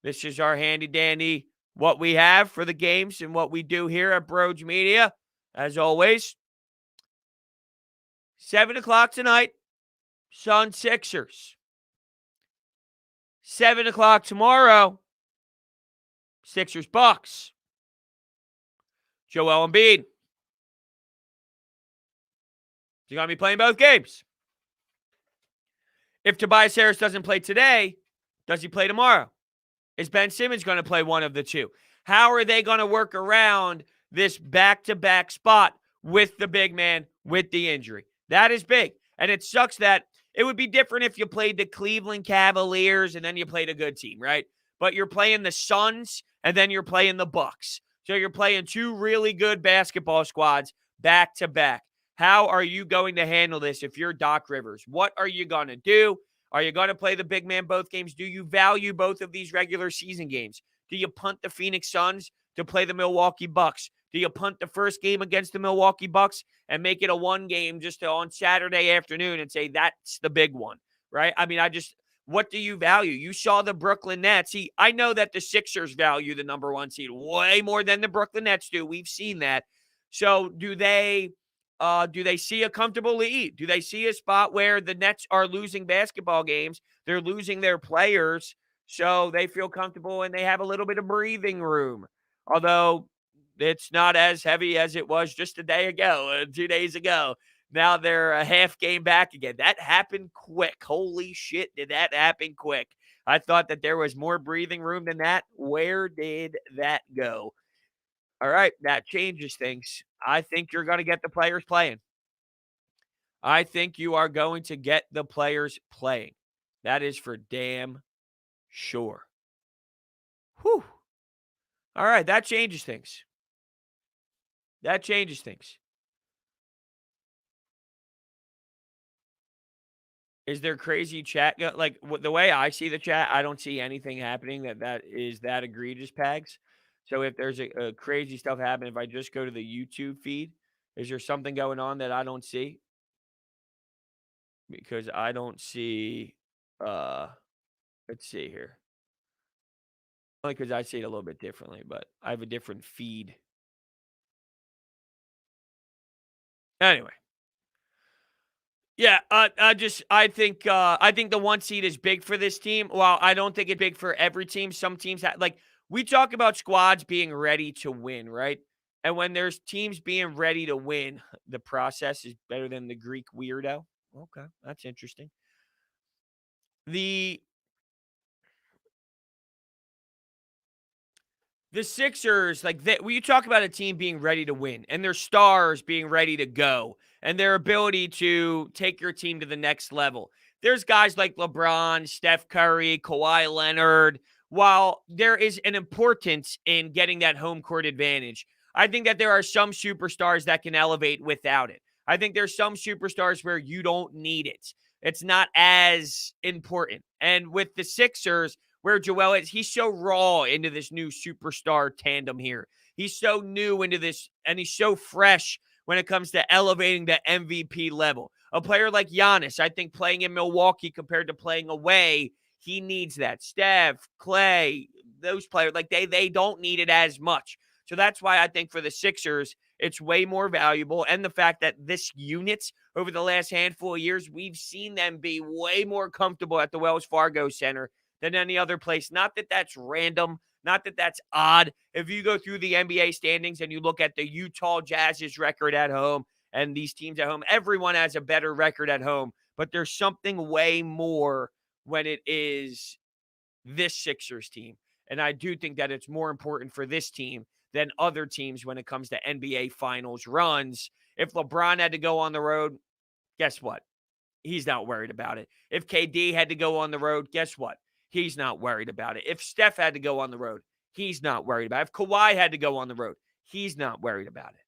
This is our handy-dandy what we have for the games and what we do here at Brodes Media. As always, 7 o'clock tonight, Sun Sixers. 7 o'clock tomorrow, Sixers Bucks. Joel Embiid. He's going to be playing both games. If Tobias Harris doesn't play today, does he play tomorrow? Is Ben Simmons going to play one of the two? How are they going to work around this back-to-back spot with the big man with the injury? That is big. And it sucks that it would be different if you played the Cleveland Cavaliers and then you played a good team, right? But you're playing the Suns and then you're playing the Bucks. So you're playing two really good basketball squads back to back. How are you going to handle this if you're Doc Rivers? What are you going to do? Are you going to play the big man both games? Do you value both of these regular season games? Do you punt the Phoenix Suns to play the Milwaukee Bucks? Do you punt the first game against the Milwaukee Bucks and make it a one game just on Saturday afternoon and say that's the big one, right? I mean, what do you value? You saw the Brooklyn Nets. See, I know that the Sixers value the number one seed way more than the Brooklyn Nets do. We've seen that. So do they Do they see a comfortable lead? Do they see a spot where the Nets are losing basketball games? They're losing their players, so they feel comfortable and they have a little bit of breathing room. Although it's not as heavy as it was just a day ago, 2 days ago. Now they're a half game back again. That happened quick. Holy shit, did that happen quick? I thought that there was more breathing room than that. Where did that go? All right, that changes things. I think you're going to get the players playing. I think you are going to get the players playing. That is for damn sure. Whew. All right, that changes things. That changes things. Is there crazy chat? Like the way I see the chat, I don't see anything happening that is that egregious, Pags. So if there's a crazy stuff happening, if I just go to the YouTube feed, is there something going on that I don't see? Because I don't see. uh Let's see here. Only because I see it a little bit differently, but I have a different feed. Anyway, yeah, I think the 1 seed is big for this team. While I don't think it's big for every team, some teams like we talk about squads being ready to win, right? And when there's teams being ready to win, the process is better than the Greek weirdo. Okay, that's interesting. The The Sixers, like when you talk about a team being ready to win and their stars being ready to go and their ability to take your team to the next level. There's guys like LeBron, Steph Curry, Kawhi Leonard. While there is an importance in getting that home court advantage, I think that there are some superstars that can elevate without it. I think there's some superstars where you don't need it. It's not as important. And with the Sixers, where Joel is, he's so raw into this new superstar tandem here. He's so new into this, and he's so fresh when it comes to elevating the MVP level. A player like Giannis, I think playing in Milwaukee compared to playing away, he needs that. Steph, Clay, those players, like they don't need it as much. So that's why I think for the Sixers, it's way more valuable. And the fact that this unit over the last handful of years, we've seen them be way more comfortable at the Wells Fargo Center than any other place. Not that that's random, not that that's odd. If you go through the NBA standings and you look at the Utah Jazz's record at home and these teams at home, everyone has a better record at home. But there's something way more when it is this Sixers team. And I do think that it's more important for this team than other teams when it comes to NBA Finals runs. If LeBron had to go on the road, guess what? He's not worried about it. If KD had to go on the road, guess what? He's not worried about it. If Steph had to go on the road, he's not worried about it. If Kawhi had to go on the road, he's not worried about it.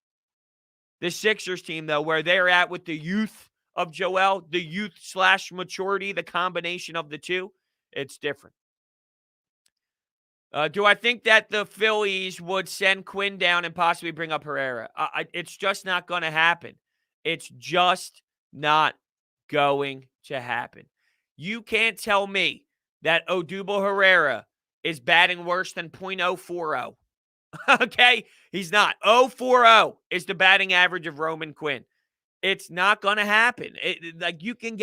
The Sixers team, though, where they're at with the youth of Joel, the youth/maturity, the combination of the two, it's different. Do I think that the Phillies would send Quinn down and possibly bring up Herrera? It's just not going to happen. It's just not going to happen. You can't tell me that Odubel Herrera is batting worse than .040. Okay? He's not. 0.40 is the batting average of Roman Quinn. It's not going to happen. Like you can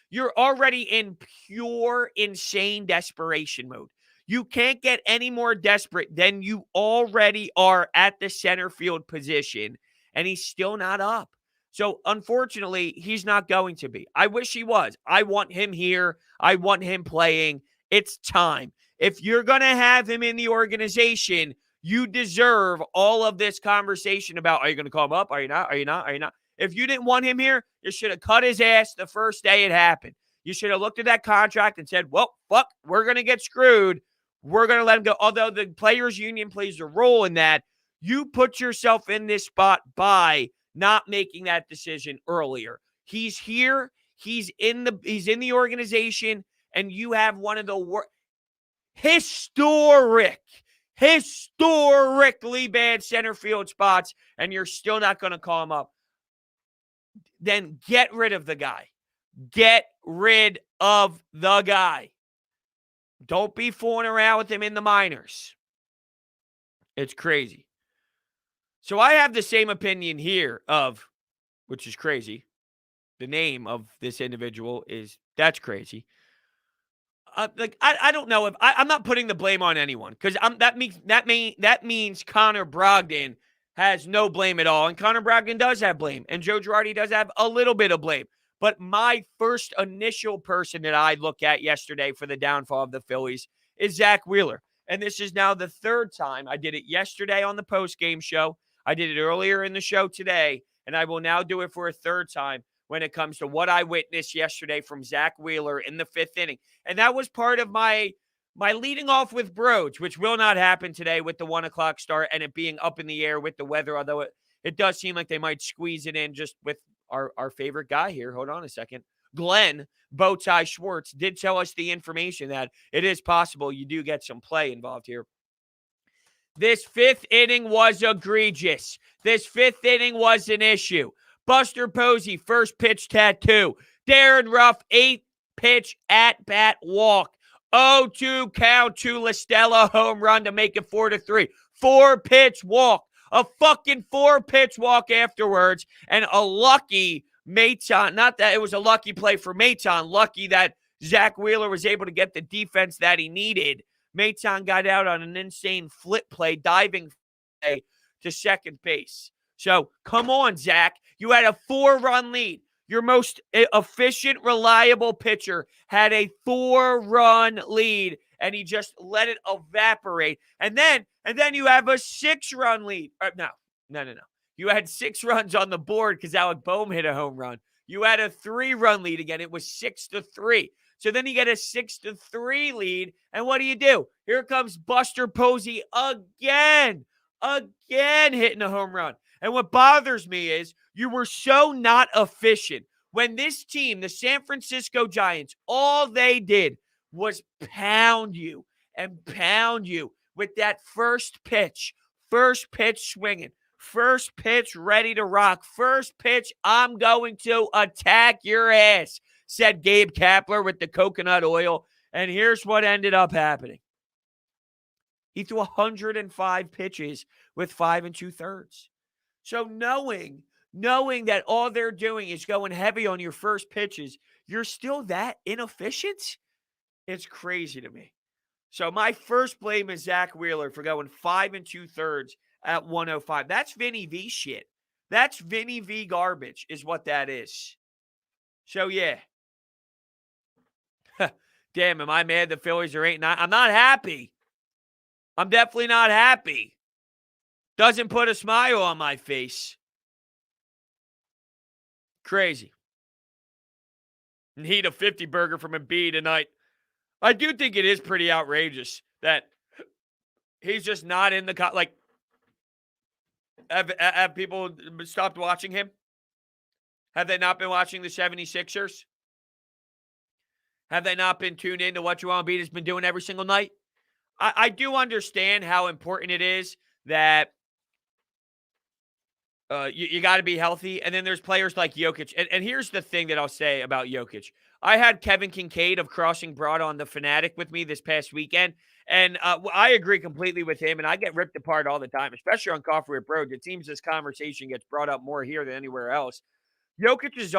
you're already in pure, insane desperation mode. You can't get any more desperate than you already are at the center field position, and he's still not up. So, unfortunately, he's not going to be. I wish he was. I want him here. I want him playing. It's time. If you're going to have him in the organization, you deserve all of this conversation about, are you going to call him up? Are you not? Are you not? Are you not? If you didn't want him here, you should have cut his ass the first day it happened. You should have looked at that contract and said, well, fuck, we're going to get screwed. We're going to let him go. Although the players union plays a role in that, you put yourself in this spot by not making that decision earlier. He's here. He's in the organization, and you have one of the historically bad center field spots, and you're still not going to call him up. Then get rid of the guy. Get rid of the guy. Don't be fooling around with him in the minors. It's crazy. So I have the same opinion here of which is crazy. The name of this individual that's crazy. I don't know if I'm not putting the blame on anyone because that means Connor Brogdon has no blame at all, and Connor Brogdon does have blame, and Joe Girardi does have a little bit of blame. But my first initial person that I look at yesterday for the downfall of the Phillies is Zach Wheeler, and this is now the third time. I did it yesterday on the post-game show. I did it earlier in the show today, and I will now do it for a third time when it comes to what I witnessed yesterday from Zach Wheeler in the fifth inning. And that was part of my leading off with Brodes, which will not happen today with the 1 o'clock start and it being up in the air with the weather, although it does seem like they might squeeze it in just with our favorite guy here. Hold on a second. Glenn Bowtie Schwartz did tell us the information that it is possible you do get some play involved here. This fifth inning was egregious. This fifth inning was an issue. Buster Posey, first pitch tattoo. Darren Ruff, 8th pitch at-bat walk. 0-2 count to LaStella, home run to make it 4-3. 4-pitch walk. A fucking 4-pitch walk afterwards. And a lucky Maton, not that it was a lucky play for Maton, lucky that Zach Wheeler was able to get the defense that he needed. Maton got out on an insane flip play, diving play to second base. So, come on, Zach. You had a 4-run lead. Your most efficient, reliable pitcher had a 4-run lead, and he just let it evaporate. And then you have a 6-run lead. No. You had 6 runs on the board because Alec Boehm hit a home run. You had a 3-run lead again. It was 6-3. So then you get a 6-3 lead, and what do? Here comes Buster Posey again hitting a home run. And what bothers me is you were so not efficient. When this team, the San Francisco Giants, all they did was pound you with that first pitch swinging, first pitch ready to rock, first pitch, I'm going to attack your ass, said Gabe Kapler with the coconut oil. And here's what ended up happening. He threw 105 pitches with 5 2/3. So knowing that all they're doing is going heavy on your first pitches, you're still that inefficient? It's crazy to me. So my first blame is Zach Wheeler for going 5 2/3 at 105. That's Vinny V shit. That's Vinny V garbage is what that is. So, yeah. Damn, am I mad the Phillies are 8-9? I'm not happy. I'm definitely not happy. Doesn't put a smile on my face. Crazy. Need a 50 burger from Embiid tonight. I do think it is pretty outrageous that he's just not in the like. Have people stopped watching him? Have they not been watching the 76ers? Have they not been tuned in to what Joel Embiid has been doing every single night? I do understand how important it is that you got to be healthy. And then there's players like Jokic. And here's the thing that I'll say about Jokic. I had Kevin Kincaid of Crossing Broad on The Fanatic with me this past weekend. And I agree completely with him. And I get ripped apart all the time, especially on Coffee with Brodes. It seems this conversation gets brought up more here than anywhere else. Jokic's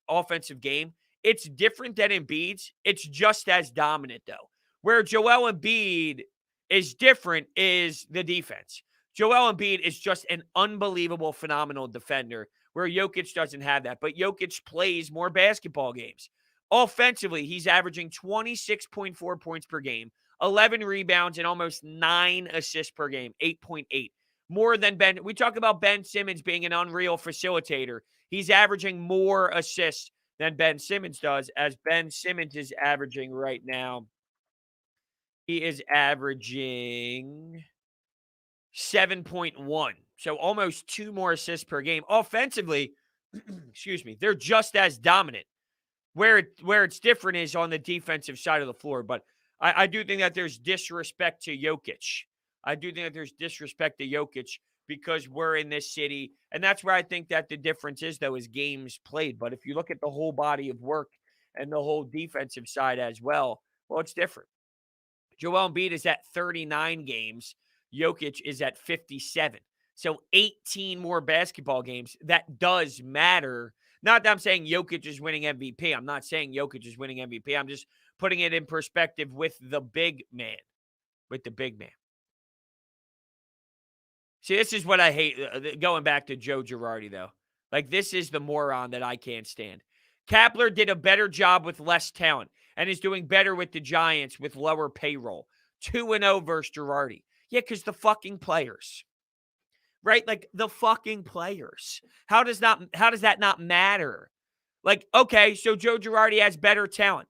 offensive game, it's different than Embiid's. It's just as dominant, though. Where Joel Embiid is different is the defense. Joel Embiid is just an unbelievable, phenomenal defender, where Jokic doesn't have that. But Jokic plays more basketball games. Offensively, he's averaging 26.4 points per game, 11 rebounds, and almost 9 assists per game, 8.8. More than Ben. We talk about Ben Simmons being an unreal facilitator. He's averaging more assists than Ben Simmons does, as Ben Simmons is averaging right now. He is averaging 7.1. So almost 2 more assists per game. Offensively, they're just as dominant. Where it's different is on the defensive side of the floor. But I do think that there's disrespect to Jokic. Because we're in this city. And that's where I think that the difference is, though, is games played. But if you look at the whole body of work and the whole defensive side as well, it's different. Joel Embiid is at 39 games. Jokic is at 57. So 18 more basketball games. That does matter. Not that I'm saying Jokic is winning MVP. I'm not saying Jokic is winning MVP. I'm just putting it in perspective with the big man. With the big man. See, this is what I hate. Going back to Joe Girardi, though. Like, this is the moron that I can't stand. Kapler did a better job with less talent and is doing better with the Giants with lower payroll. 2-0 versus Girardi. Yeah, because the fucking players. Right? Like, the fucking players. How does that not matter? Like, okay, so Joe Girardi has better talent.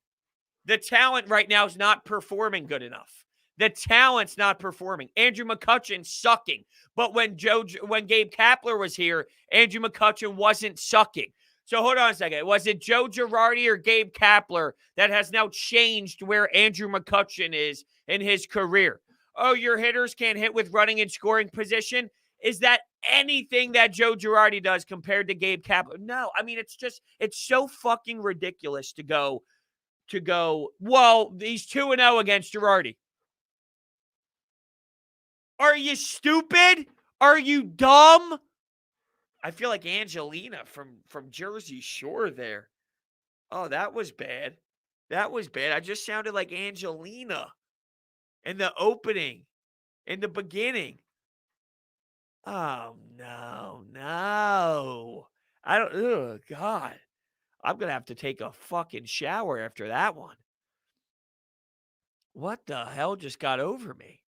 The talent right now is not performing good enough. The talent's not performing. Andrew McCutcheon's sucking. But when Gabe Kapler was here, Andrew McCutcheon wasn't sucking. So hold on a second. Was it Joe Girardi or Gabe Kapler that has now changed where Andrew McCutcheon is in his career? Oh, your hitters can't hit with running and scoring position? Is that anything that Joe Girardi does compared to Gabe Kapler? No. I mean, it's so fucking ridiculous to go, well, he's 2-0 against Girardi. Are you stupid? Are you dumb? I feel like Angelina from Jersey Shore there. Oh, that was bad. That was bad. I just sounded like Angelina in the opening, in the beginning. Oh, no. I don't, oh, God. I'm going to have to take a fucking shower after that one. What the hell just got over me?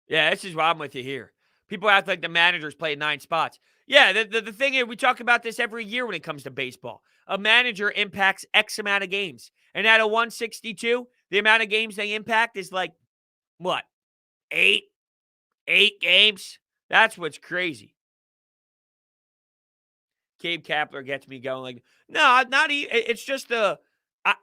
Yeah, this is why I'm with you here. People act like the managers play 9 spots. Yeah, the thing is, we talk about this every year when it comes to baseball. A manager impacts X amount of games. And out of 162, the amount of games they impact is like, what, 8? 8 games? That's what's crazy. Gabe Kapler gets me going. Like, no, not even. It's just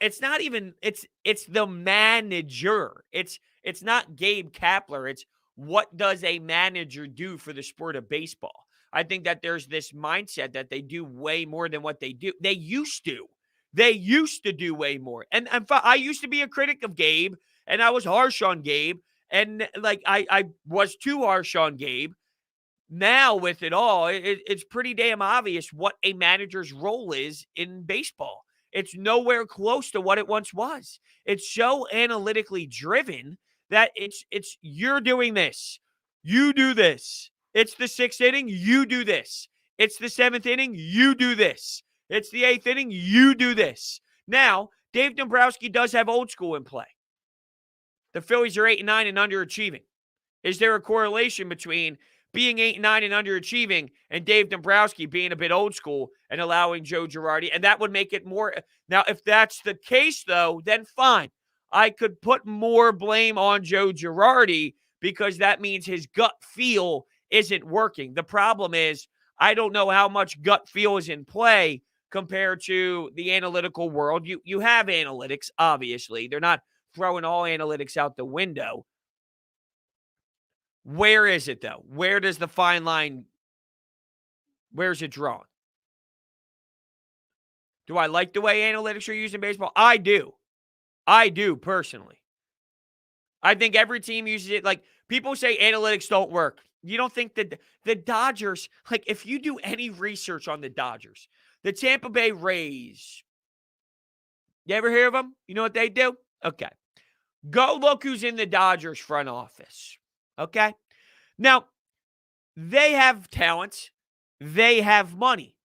it's not even. It's the manager. It's not Gabe Kapler. It's what does a manager do for the sport of baseball? I think that there's this mindset that they do way more than what they do. They used to. They used to do way more. And I used to be a critic of Gabe, and I was harsh on Gabe, and like I was too harsh on Gabe. Now, with it all, it's pretty damn obvious what a manager's role is in baseball. It's nowhere close to what it once was. It's so analytically driven that it's you're doing this. You do this. It's the 6th inning, you do this. It's the 7th inning, you do this. It's the 8th inning, you do this. Now, Dave Dombrowski does have old school in play. The Phillies are 8-9 and underachieving. Is there a correlation between being 8-9 and underachieving and Dave Dombrowski being a bit old school and allowing Joe Girardi? And that would make it more. Now, if that's the case, though, then fine. I could put more blame on Joe Girardi because that means his gut feel isn't working. The problem is I don't know how much gut feel is in play compared to the analytical world. You have analytics, obviously. They're not throwing all analytics out the window. Where is it, though? Where does the fine line, where's it drawn? Do I like the way analytics are used in baseball? I do. I do, personally. I think every team uses it. Like, people say analytics don't work. You don't think that the Dodgers, like, if you do any research on the Dodgers, the Tampa Bay Rays, you ever hear of them? You know what they do? Okay. Go look who's in the Dodgers front office. Okay? Now, they have talent. They have money.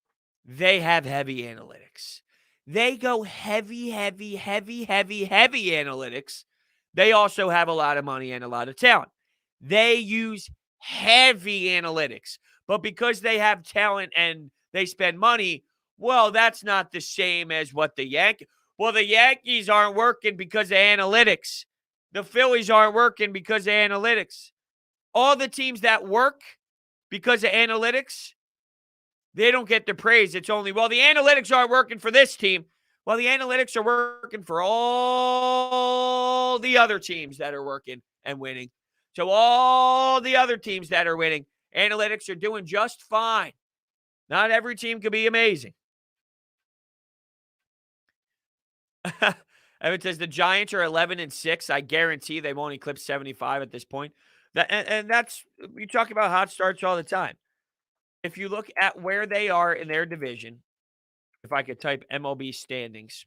They have heavy analytics. They go heavy analytics. They also have a lot of money and a lot of talent. They use heavy analytics. But because they have talent and they spend money, well, that's not the same as what the Yankees. Well, the Yankees aren't working because of analytics. The Phillies aren't working because of analytics. All the teams that work because of analytics, they don't get the praise. It's only, well, the analytics aren't working for this team. Well, the analytics are working for all the other teams that are working and winning. So all the other teams that are winning, analytics are doing just fine. Not every team can be amazing. Evan says the Giants are 11-6. I guarantee they won't eclipse 75 at this point. And that's you talk about hot starts all the time. If you look at where they are in their division, if I could type MLB standings,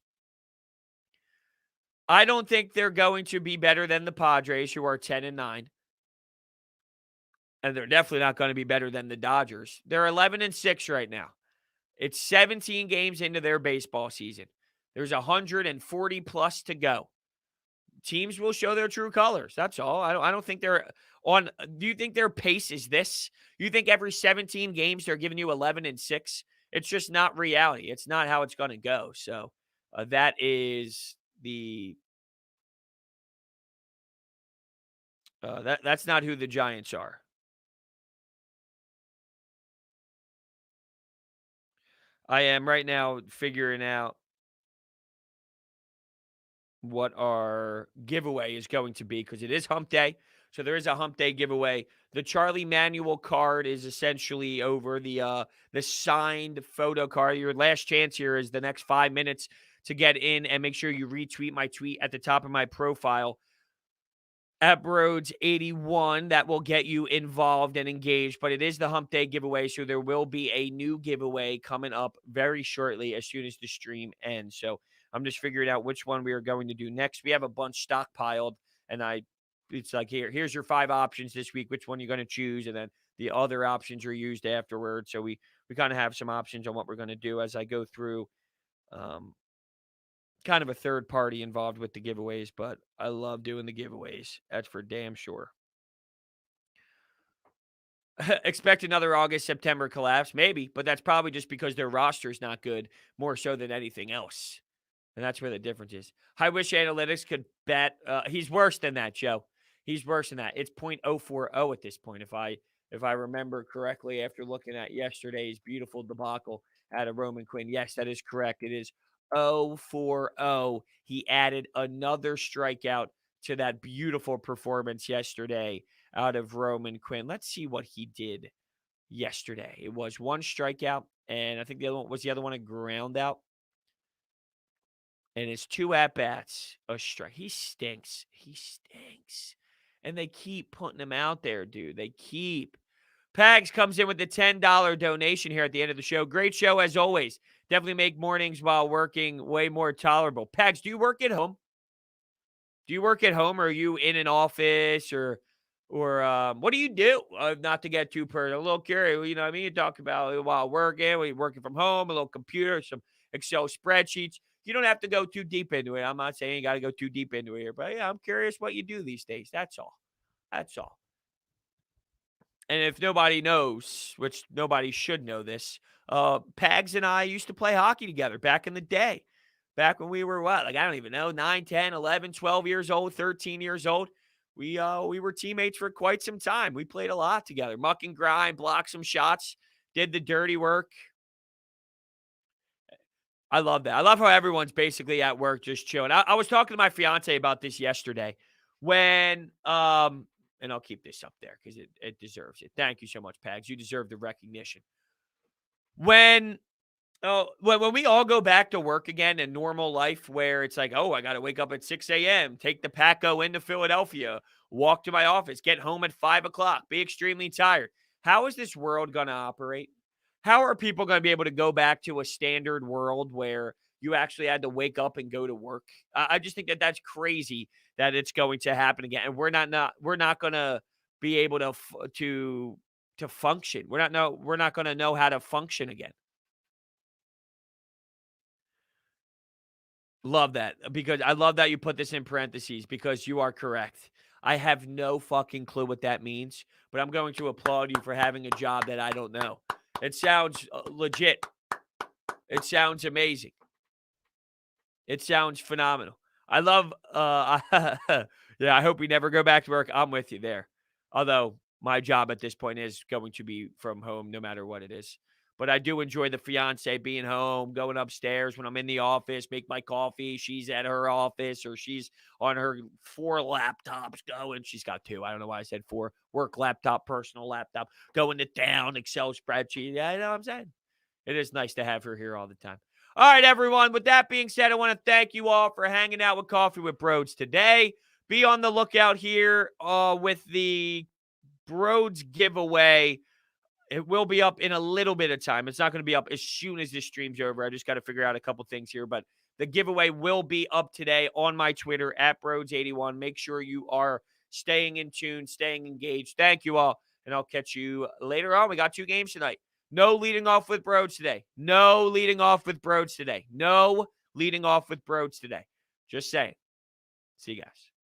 I don't think they're going to be better than the Padres, who are 10-9. And they're definitely not going to be better than the Dodgers. They're 11-6 right now. It's 17 games into their baseball season. There's 140 plus to go. Teams will show their true colors. That's all. I don't think they're on. Do you think their pace is this? You think every 17 games they're giving you 11-6? It's just not reality. It's not how it's going to go. So that is the that's not who the Giants are. I am right now figuring out what our giveaway is going to be because it is hump day. So there is a hump day giveaway. The Charlie Manuel card is essentially over. The signed photo card. Your last chance here is the next 5 minutes to get in, and make sure you retweet my tweet at the top of my profile at Brodes 81. That will get you involved and engaged. But it is the hump day giveaway, so there will be a new giveaway coming up very shortly as soon as the stream ends. So I'm just figuring out which one we are going to do next. We have a bunch stockpiled, and it's like here's your 5 options this week. Which one you're going to choose, and then the other options are used afterwards. So we kind of have some options on what we're going to do as I go through. Kind of a third party involved with the giveaways, but I love doing the giveaways. That's for damn sure. Expect another August, September collapse, maybe, but that's probably just because their roster is not good, more so than anything else. And that's where the difference is. I wish analytics could bet. He's worse than that, Joe. He's worse than that. It's .040 at this point. If I remember correctly, after looking at yesterday's beautiful debacle out of Roman Quinn. Yes, that is correct. It is 040. He added another strikeout to that beautiful performance yesterday out of Roman Quinn. Let's see what he did yesterday. It was 1 strikeout, and I think the other one a ground out. And his 2 at bats, a strike. He stinks. He stinks. And they keep putting him out there, dude. They keep. Pags comes in with the $10 donation here at the end of the show. Great show as always. Definitely make mornings while working way more tolerable. Pags, do you work at home? Do you work at home, or are you in an office, or what do you do? Not to get too personal, a little curious. You know what I mean? You talk about while working, when you're working from home, a little computer, some Excel spreadsheets. You don't have to go too deep into it. I'm not saying you got to go too deep into it here, but yeah, I'm curious what you do these days. That's all. That's all. And if nobody knows, which nobody should know this, Pags and I used to play hockey together back in the day. Back when we were what? Like, I don't even know, 9, 10, 11, 12 years old, 13 years old. We were teammates for quite some time. We played a lot together. Muck and grind, blocked some shots, did the dirty work. I love that. I love how everyone's basically at work just chilling. I was talking to my fiance about this yesterday when and I'll keep this up there because it deserves it. Thank you so much, Pags. You deserve the recognition. When when we all go back to work again in normal life, where it's like, oh, I got to wake up at 6 a.m., take the Paco into Philadelphia, walk to my office, get home at 5 o'clock, be extremely tired. How is this world going to operate? How are people going to be able to go back to a standard world where you actually had to wake up and go to work? I just think that that's crazy that it's going to happen again, and we're not going to be able to function. We're not going to know how to function again. Love that, because I love that you put this in parentheses because you are correct. I have no fucking clue what that means, but I'm going to applaud you for having a job that I don't know. It sounds legit. It sounds amazing. It sounds phenomenal. I love yeah, I hope we never go back to work. I'm with you there. Although my job at this point is going to be from home no matter what it is. But I do enjoy the fiance being home, going upstairs when I'm in the office, make my coffee. She's at her office, or she's on her 4 laptops going. She's got 2. I don't know why I said 4. Work laptop, personal laptop, going to town, Excel spreadsheet. Yeah, I know what I'm saying. It is nice to have her here all the time. All right, everyone. With that being said, I want to thank you all for hanging out with Coffee with Brodes today. Be on the lookout here with the Brodes giveaway, it will be up in a little bit of time. It's not going to be up as soon as this stream's over. I just got to figure out a couple things here, but the giveaway will be up today on my Twitter at Brodes81. Make sure you are staying in tune, staying engaged. Thank you all, and I'll catch you later on. We got 2 games tonight. No leading off with Brodes today. No leading off with Brodes today. No leading off with Brodes today. Just saying. See you guys.